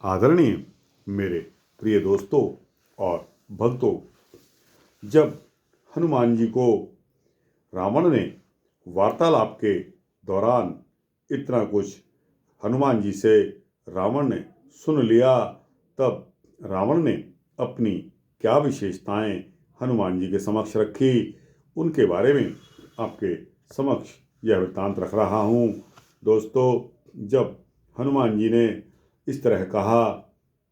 आदरणीय मेरे प्रिय दोस्तों और भक्तों, जब हनुमान जी को रावण ने वार्तालाप के दौरान इतना कुछ हनुमान जी से रावण ने सुन लिया, तब रावण ने अपनी क्या विशेषताएं हनुमान जी के समक्ष रखी, उनके बारे में आपके समक्ष यह वृत्तांत रख रहा हूँ। दोस्तों, जब हनुमान जी ने इस तरह कहा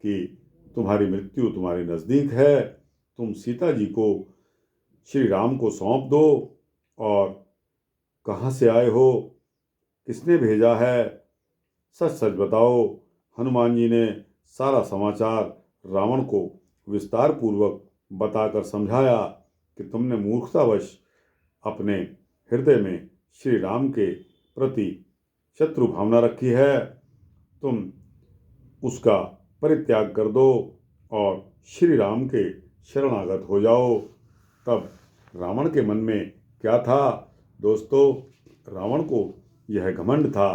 कि तुम्हारी मृत्यु तुम्हारे नज़दीक है, तुम सीता जी को श्री राम को सौंप दो, और कहाँ से आए हो, किसने भेजा है, सच सच बताओ। हनुमान जी ने सारा समाचार रावण को विस्तार पूर्वक बताकर समझाया कि तुमने मूर्खतावश अपने हृदय में श्री राम के प्रति शत्रु भावना रखी है, तुम उसका परित्याग कर दो और श्री राम के शरणागत हो जाओ। तब रावण के मन में क्या था दोस्तों? रावण को यह घमंड था।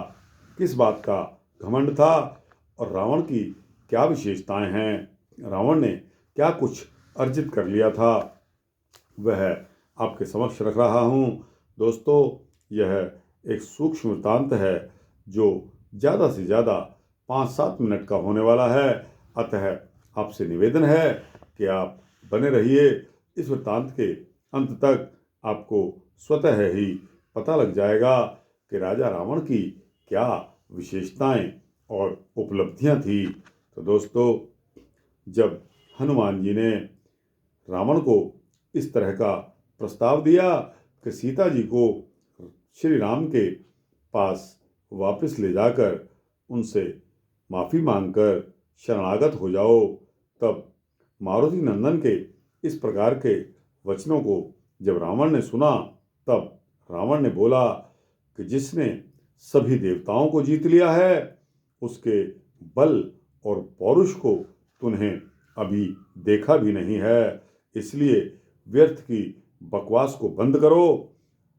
किस बात का घमंड था और रावण की क्या विशेषताएं हैं, रावण ने क्या कुछ अर्जित कर लिया था, वह आपके समक्ष रख रहा हूँ। दोस्तों, यह एक सूक्ष्म वृत्तांत है जो ज़्यादा से ज़्यादा 5-7 मिनट का होने वाला है। अतः आपसे निवेदन है कि आप बने रहिए। इस वृत्तांत के अंत तक आपको स्वतः ही पता लग जाएगा कि राजा रावण की क्या विशेषताएं और उपलब्धियां थी। तो दोस्तों, जब हनुमान जी ने रावण को इस तरह का प्रस्ताव दिया कि सीता जी को श्री राम के पास वापस ले जाकर उनसे माफ़ी मांगकर शरणागत हो जाओ, तब मारुति नंदन के इस प्रकार के वचनों को जब रावण ने सुना, तब रावण ने बोला कि जिसने सभी देवताओं को जीत लिया है, उसके बल और पौरुष को तूने अभी देखा भी नहीं है। इसलिए व्यर्थ की बकवास को बंद करो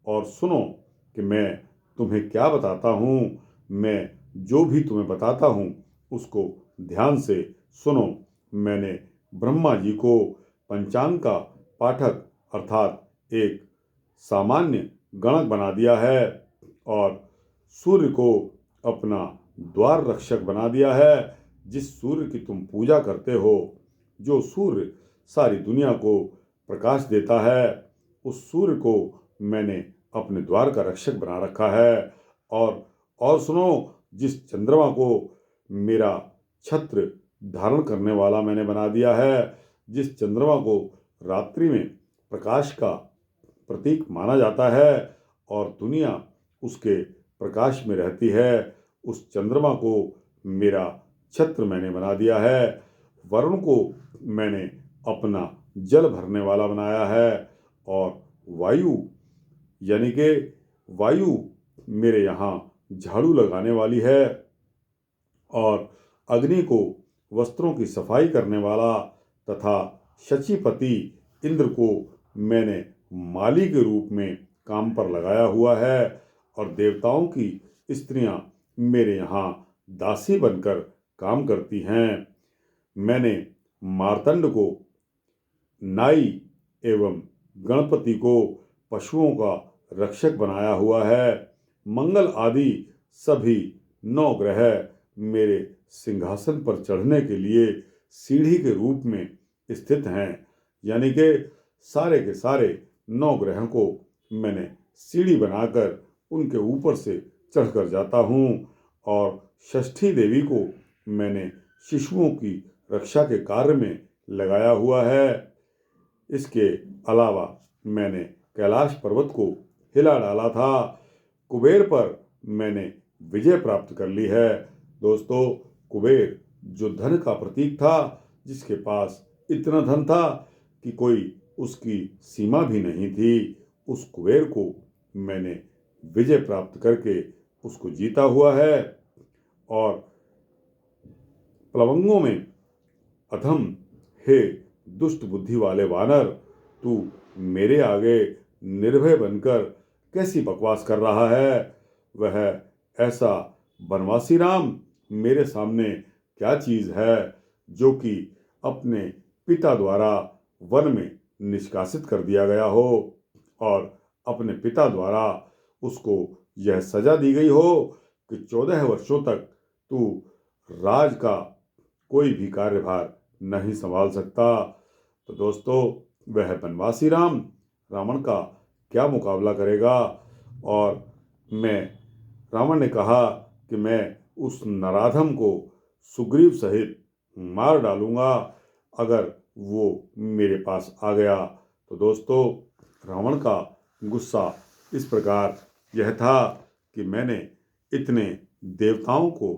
और सुनो कि मैं तुम्हें क्या बताता हूँ। मैं जो भी तुम्हें बताता हूँ उसको ध्यान से सुनो। मैंने ब्रह्मा जी को पंचांग का पाठक अर्थात एक सामान्य गणक बना दिया है और सूर्य को अपना द्वार रक्षक बना दिया है। जिस सूर्य की तुम पूजा करते हो, जो सूर्य सारी दुनिया को प्रकाश देता है, उस सूर्य को मैंने अपने द्वार का रक्षक बना रखा है। और सुनो, जिस चंद्रमा को मेरा छत्र धारण करने वाला मैंने बना दिया है, जिस चंद्रमा को रात्रि में प्रकाश का प्रतीक माना जाता है और दुनिया उसके प्रकाश में रहती है, उस चंद्रमा को मेरा छत्र मैंने बना दिया है। वरुण को मैंने अपना जल भरने वाला बनाया है और वायु यानी कि वायु मेरे यहाँ झाड़ू लगाने वाली है, और अग्नि को वस्त्रों की सफाई करने वाला तथा शचीपति इंद्र को मैंने माली के रूप में काम पर लगाया हुआ है, और देवताओं की स्त्रियां मेरे यहाँ दासी बनकर काम करती हैं। मैंने मार्तंड को नाई एवं गणपति को पशुओं का रक्षक बनाया हुआ है। मंगल आदि सभी 9 ग्रह मेरे सिंहासन पर चढ़ने के लिए सीढ़ी के रूप में स्थित हैं। यानी कि सारे के सारे 9 ग्रहों को मैंने सीढ़ी बनाकर उनके ऊपर से चढ़कर जाता हूँ, और षष्ठी देवी को मैंने शिशुओं की रक्षा के कार्य में लगाया हुआ है। इसके अलावा मैंने कैलाश पर्वत को हिला डाला था। कुबेर पर मैंने विजय प्राप्त कर ली है। दोस्तों, कुबेर जो धन का प्रतीक था, जिसके पास इतना धन था कि कोई उसकी सीमा भी नहीं थी, उस कुबेर को मैंने विजय प्राप्त करके उसको जीता हुआ है। और प्लवंगों में अधम, हे दुष्ट बुद्धि वाले वानर, तू मेरे आगे निर्भय बनकर कैसी बकवास कर रहा है? वह ऐसा बनवासी राम मेरे सामने क्या चीज़ है जो कि अपने पिता द्वारा वन में निष्कासित कर दिया गया हो और अपने पिता द्वारा उसको यह सजा दी गई हो कि 14 वर्षों तक तू राज का कोई भी कार्यभार नहीं संभाल सकता। तो दोस्तों, वह बनवासी रावण का क्या मुकाबला करेगा। और रावण ने कहा कि मैं उस नराधम को सुग्रीव सहित मार डालूंगा अगर वो मेरे पास आ गया। तो दोस्तों, रावण का गुस्सा इस प्रकार यह था कि मैंने इतने देवताओं को,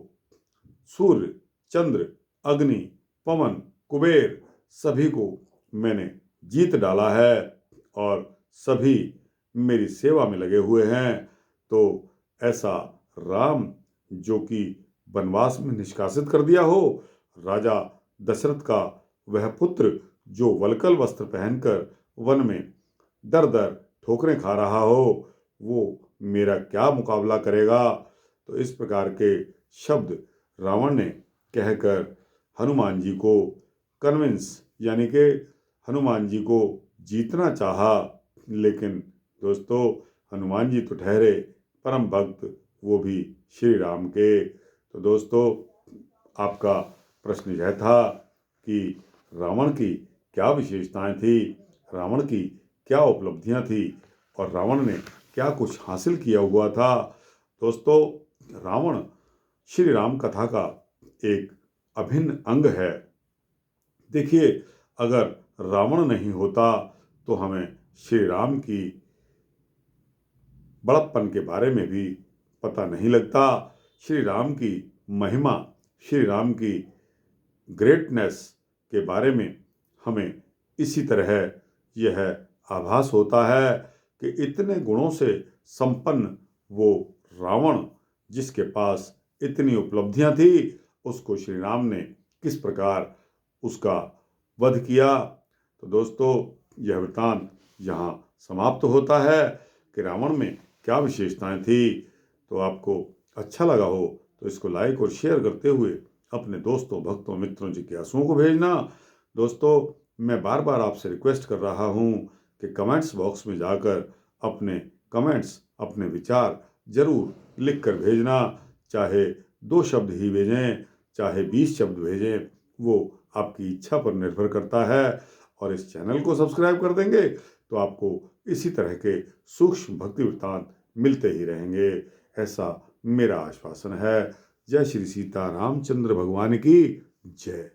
सूर्य, चंद्र, अग्नि, पवन, कुबेर, सभी को मैंने जीत डाला है और सभी मेरी सेवा में लगे हुए हैं। तो ऐसा राम जो कि वनवास में निष्कासित कर दिया हो, राजा दशरथ का वह पुत्र जो वल्कल वस्त्र पहनकर वन में दर दर ठोकरें खा रहा हो, वो मेरा क्या मुकाबला करेगा। तो इस प्रकार के शब्द रावण ने कहकर हनुमान जी को कन्विंस, यानी कि हनुमान जी को जीतना चाहा। लेकिन दोस्तों, हनुमान जी तो ठहरे परम भक्त, वो भी श्री राम के। तो दोस्तों, आपका प्रश्न यह था कि रावण की क्या विशेषताएं थी, रावण की क्या उपलब्धियां थी और रावण ने क्या कुछ हासिल किया हुआ था। दोस्तों, रावण श्री राम कथा का एक अभिन्न अंग है। देखिए, अगर रावण नहीं होता तो हमें श्री राम की बड़प्पन के बारे में भी पता नहीं लगता। श्री राम की महिमा, श्री राम की ग्रेटनेस के बारे में हमें इसी तरह यह आभास होता है कि इतने गुणों से संपन्न वो रावण, जिसके पास इतनी उपलब्धियां थी, उसको श्री राम ने किस प्रकार उसका वध किया। तो दोस्तों, यह वृत्तांत यहाँ समाप्त होता है कि रावण में क्या विशेषताएं थी। तो आपको अच्छा लगा हो तो इसको लाइक और शेयर करते हुए अपने दोस्तों, भक्तों, मित्रों, जिज्ञासुओं को भेजना। दोस्तों, मैं बार बार आपसे रिक्वेस्ट कर रहा हूँ कि कमेंट्स बॉक्स में जाकर अपने कमेंट्स, अपने विचार जरूर लिख कर भेजना। चाहे 2 शब्द ही भेजें, चाहे 20 शब्द भेजें, वो आपकी इच्छा पर निर्भर करता है। और इस चैनल को सब्सक्राइब कर देंगे तो आपको इसी तरह के सूक्ष्म भक्ति वृत्तांत मिलते ही रहेंगे, ऐसा मेरा आश्वासन है। जय श्री सीता रामचंद्र भगवान की जय।